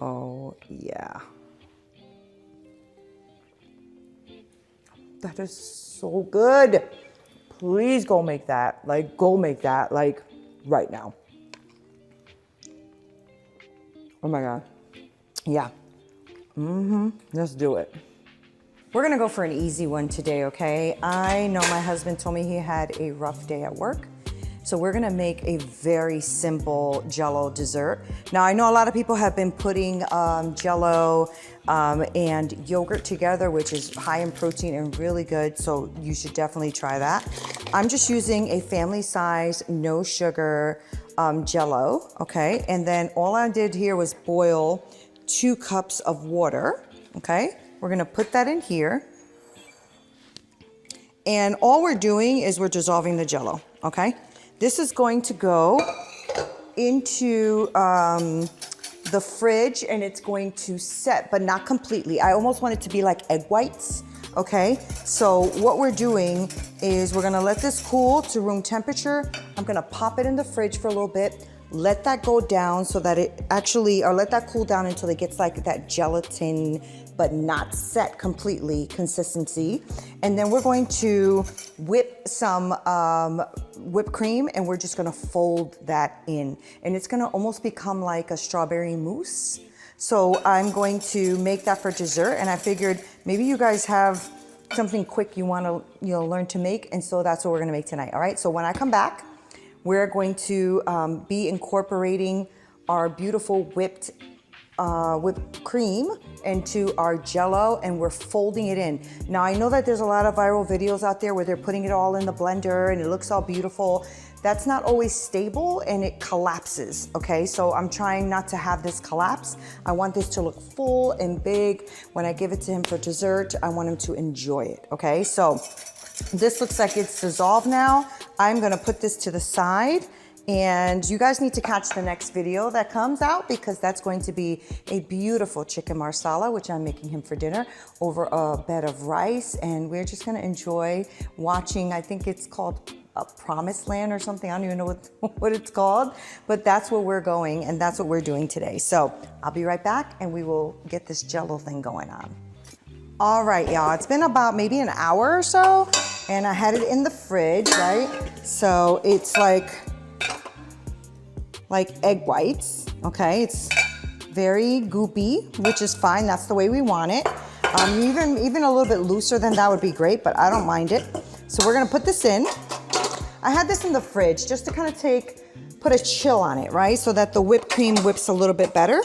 Oh, yeah. That is so good. Please go make that. Like, go make that, like, right now. Oh my God. Yeah. Let's do it. We're gonna go for an easy one today, okay? I know my husband told me he had a rough day at work. So we're gonna make a very simple Jell-O dessert. Now I know a lot of people have been putting Jell-O and yogurt together, which is high in protein and really good. So you should definitely try that. I'm just using a family size, no sugar Jell-O, okay? And then all I did here was boil 2 cups of water, okay? We're gonna put that in here. And all we're doing is we're dissolving the Jell-O, okay? This is going to go into the fridge and it's going to set, but not completely. I almost want it to be like egg whites, okay? So what we're doing is we're gonna let this cool to room temperature. I'm gonna pop it in the fridge for a little bit, let that go down so that it actually, or let that cool down until it gets like that gelatin, but not set completely consistency. And then we're going to whip some whipped cream and we're just gonna fold that in. And it's gonna almost become like a strawberry mousse. So I'm going to make that for dessert, and I figured maybe you guys have something quick you wanna learn to make, and so that's what we're gonna make tonight, all right? So when I come back, we're going to be incorporating our beautiful whipped cream into our Jell-O, and we're folding it in. Now I know that there's a lot of viral videos out there where they're putting it all in the blender and it looks all beautiful. That's not always stable and it collapses, okay? So I'm trying not to have this collapse. I want this to look full and big. When I give it to him for dessert, I want him to enjoy it, okay? So this looks like it's dissolved now. I'm gonna put this to the side, and you guys need to catch the next video that comes out because that's going to be a beautiful chicken marsala, which I'm making him for dinner, over a bed of rice, and we're just gonna enjoy watching, I think it's called a Promised Land or something. I don't even know what it's called, but that's where we're going and that's what we're doing today. So I'll be right back and we will get this Jell-O thing going on. All right, y'all, it's been about maybe an hour or so, and I had it in the fridge, right? So it's like egg whites, okay? It's very goopy, which is fine. That's the way we want it. Even a little bit looser than that would be great, but I don't mind it. So we're gonna put this in. I had this in the fridge just to kind of put a chill on it, right? So that the whipped cream whips a little bit better.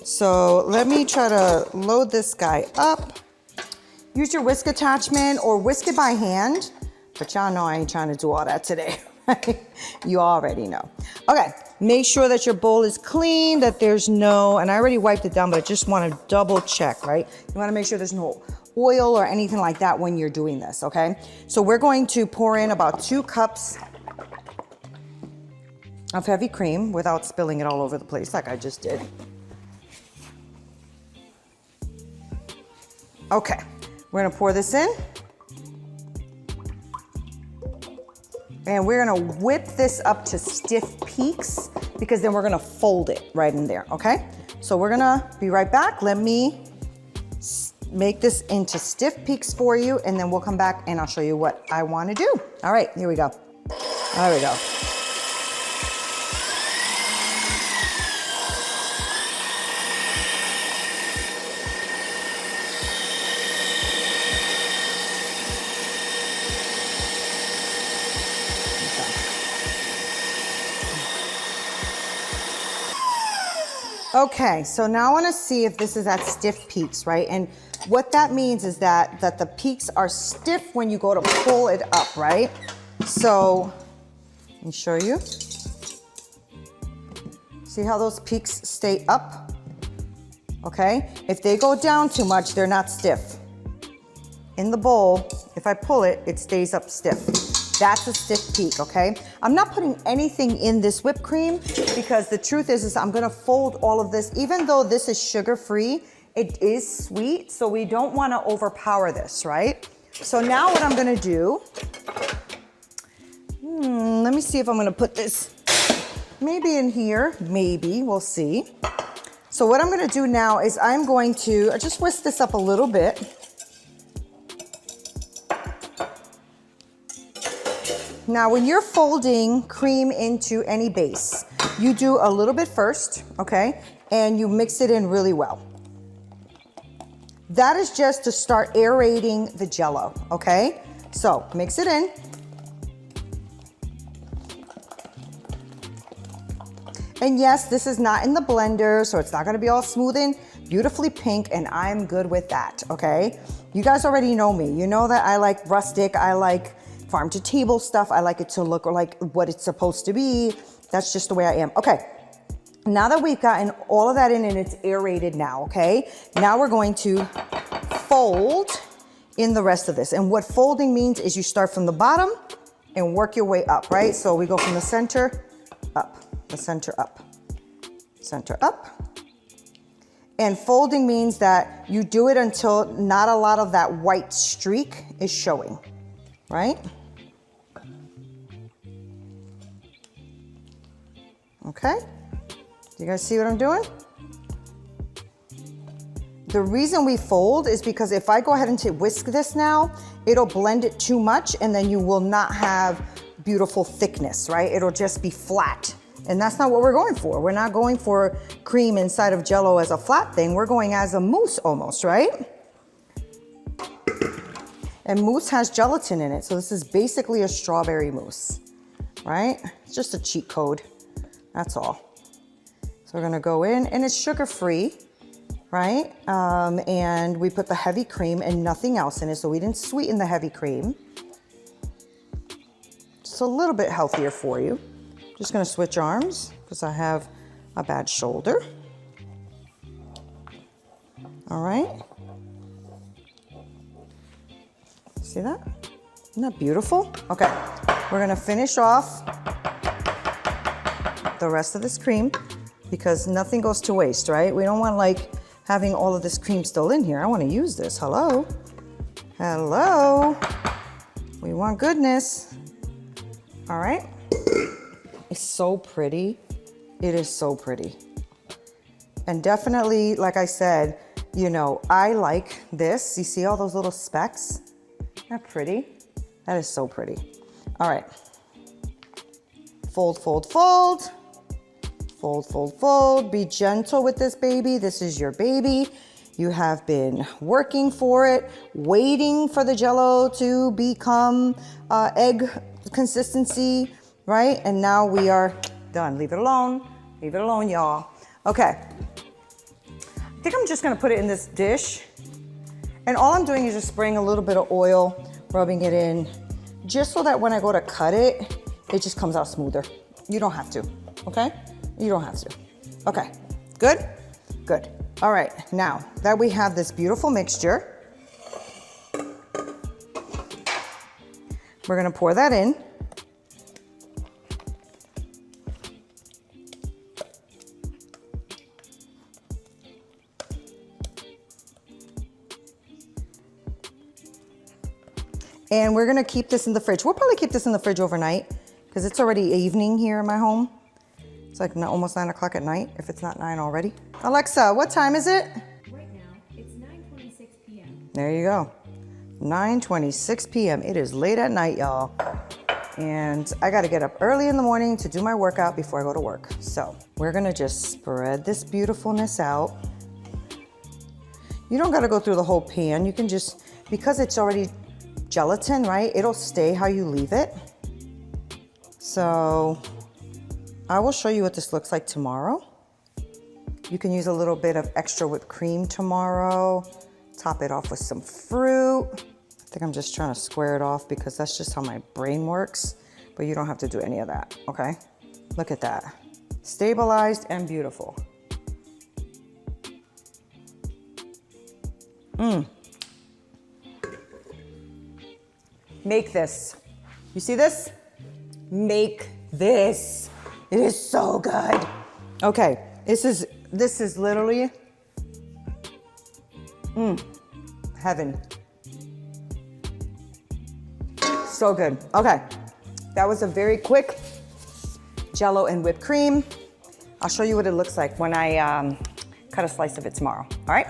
So let me try to load this guy up. Use your whisk attachment or whisk it by hand, but y'all know I ain't trying to do all that today, right? You already know. Okay, make sure that your bowl is clean, that there's no, and I already wiped it down, but I just want to double check, right? You want to make sure there's no oil or anything like that when you're doing this, okay? So we're going to pour in about 2 cups of heavy cream without spilling it all over the place like I just did. Okay. We're gonna pour this in. And we're gonna whip this up to stiff peaks because then we're gonna fold it right in there, okay? So we're gonna be right back. Let me make this into stiff peaks for you, and then we'll come back and I'll show you what I wanna do. All right, here we go. There we go. Okay, so now I want to see if this is at stiff peaks, right? And what that means is that the peaks are stiff when you go to pull it up, right? So, let me show you. See how those peaks stay up? Okay, if they go down too much, they're not stiff. In the bowl, if I pull it, it stays up stiff. That's a stiff peak, okay? I'm not putting anything in this whipped cream because the truth is I'm gonna fold all of this. Even though this is sugar-free, it is sweet, so we don't wanna overpower this, right? So now what I'm gonna do, let me see if I'm gonna put this maybe in here, maybe, we'll see. So what I'm gonna do now is I'm going to just whisk this up a little bit. Now, when you're folding cream into any base, you do a little bit first, okay? And you mix it in really well. That is just to start aerating the Jell-O, okay? So mix it in. And yes, this is not in the blender, so it's not gonna be all smooth and beautifully pink, and I'm good with that, okay? You guys already know me. You know that I like rustic, I like farm to table stuff. I like it to look like what it's supposed to be. That's just the way I am. Okay, now that we've gotten all of that in and it's aerated now, okay? Now we're going to fold in the rest of this. And what folding means is you start from the bottom and work your way up, right? So we go from the center up, the center up, center up. And folding means that you do it until not a lot of that white streak is showing, right? Okay, you guys see what I'm doing? The reason we fold is because if I go ahead and whisk this now, it'll blend it too much and then you will not have beautiful thickness, right? It'll just be flat. And that's not what we're going for. We're not going for cream inside of Jell-O as a flat thing. We're going as a mousse almost, right? And mousse has gelatin in it. So this is basically a strawberry mousse, right? It's just a cheat code. That's all. So we're gonna go in, and it's sugar-free, right? And we put the heavy cream and nothing else in it, so we didn't sweeten the heavy cream. Just a little bit healthier for you. Just gonna switch arms, because I have a bad shoulder. All right. See that? Isn't that beautiful? Okay, we're gonna finish off the rest of this cream because nothing goes to waste, right? We don't want like having all of this cream still in here. I want to use this. Hello? Hello? We want goodness. All right. It's so pretty. It is so pretty. And definitely, like I said, you know, I like this. You see all those little specks? Isn't that pretty? That is so pretty. All right. Fold, fold, fold. Fold, fold, fold. Be gentle with this baby. This is your baby. You have been working for it, waiting for the Jell-O to become egg consistency, right? And now we are done. Leave it alone. Leave it alone, y'all. Okay. I think I'm just gonna put it in this dish. And all I'm doing is just spraying a little bit of oil, rubbing it in, just so that when I go to cut it, it just comes out smoother. You don't have to, okay? You don't have to. Okay, good? Good. All right, now that we have this beautiful mixture, we're gonna pour that in. And we're gonna keep this in the fridge. We'll probably keep this in the fridge overnight because it's already evening here in my home. It's like almost 9 o'clock at night, if it's not 9 already. Alexa, what time is it? Right now, it's 9:26 p.m. There you go. 9:26 p.m. It is late at night, y'all. And I gotta get up early in the morning to do my workout before I go to work. So we're gonna just spread this beautifulness out. You don't gotta go through the whole pan. You can just, because it's already gelatin, right? It'll stay how you leave it. So I will show you what this looks like tomorrow. You can use a little bit of extra whipped cream tomorrow. Top it off with some fruit. I think I'm just trying to square it off because that's just how my brain works, but you don't have to do any of that, okay? Look at that. Stabilized and beautiful. Make this. You see this? Make this. It is so good. Okay, this is literally heaven. So good. Okay, that was a very quick Jell-O and whipped cream. I'll show you what it looks like when I cut a slice of it tomorrow, all right?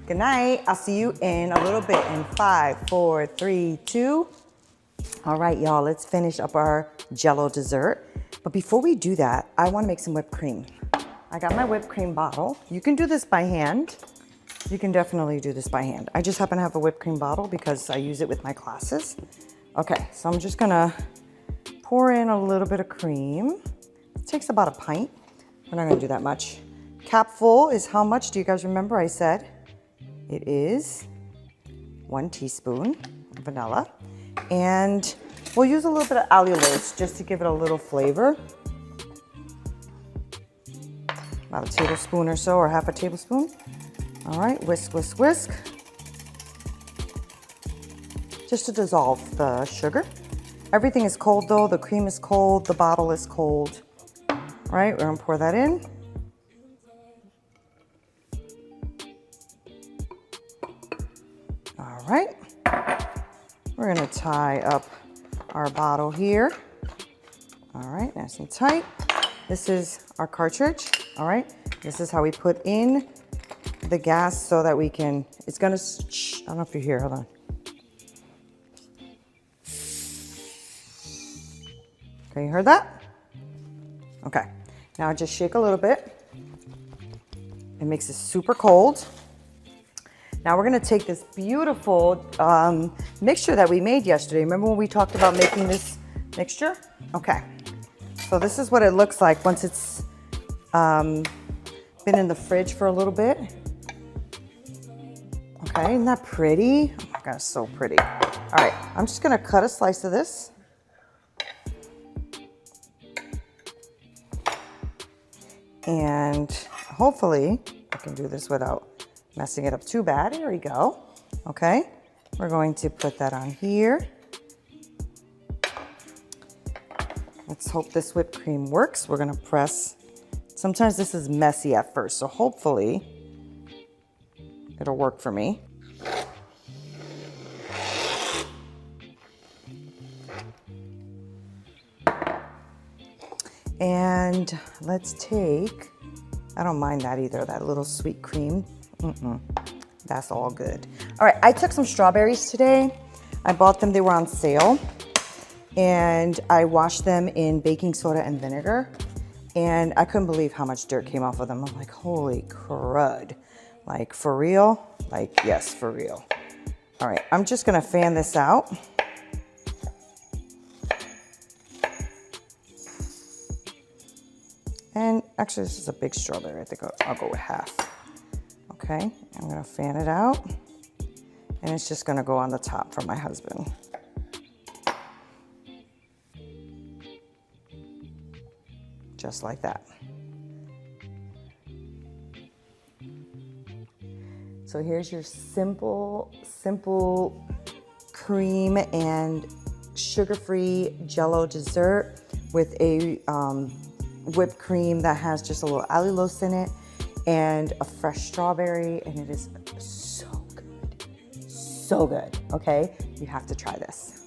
Good night. I'll see you in a little bit in 5, 4, 3, 2. All right, y'all, let's finish up our Jell-O dessert. But before we do that, I wanna make some whipped cream. I got my whipped cream bottle. You can do this by hand. You can definitely do this by hand. I just happen to have a whipped cream bottle because I use it with my classes. Okay, so I'm just gonna pour in a little bit of cream. It takes about a pint. We're not gonna do that much. Cap full is how much? Do you guys remember I said? It is 1 teaspoon vanilla. And we'll use a little bit of allulose just to give it a little flavor. About a tablespoon or so, or half a tablespoon. All right, whisk, whisk, whisk. Just to dissolve the sugar. Everything is cold though, the cream is cold, the bottle is cold. All right, we're gonna pour that in. All right, we're gonna tie up our bottle here. All right, nice and tight. This is our cartridge, all right? This is how we put in the gas so that we can, it's gonna, I don't know if you're here, hold on. Okay, you heard that? Okay, now just shake a little bit. It makes it super cold. Now we're gonna take this beautiful mixture that we made yesterday. Remember when we talked about making this mixture? Okay, so this is what it looks like once it's been in the fridge for a little bit. Okay, isn't that pretty? Oh my God, it's so pretty. All right, I'm just gonna cut a slice of this. And hopefully I can do this without messing it up too bad. Here we go. Okay, we're going to put that on here. Let's hope this whipped cream works. We're gonna press. Sometimes this is messy at first, so hopefully it'll work for me. And let's take, I don't mind that either, that little sweet cream. That's all good. All right, I took some strawberries today. I bought them, they were on sale. And I washed them in baking soda and vinegar. And I couldn't believe how much dirt came off of them. I'm like, holy crud. Like, for real? Like, yes, for real. All right, I'm just gonna fan this out. And actually, this is a big strawberry. I think I'll go with half. Okay, I'm gonna fan it out. And it's just gonna go on the top for my husband. Just like that. So here's your simple cream and sugar-free Jell-O dessert with a whipped cream that has just a little allulose in it and a fresh strawberry, and it is so good, okay? You have to try this.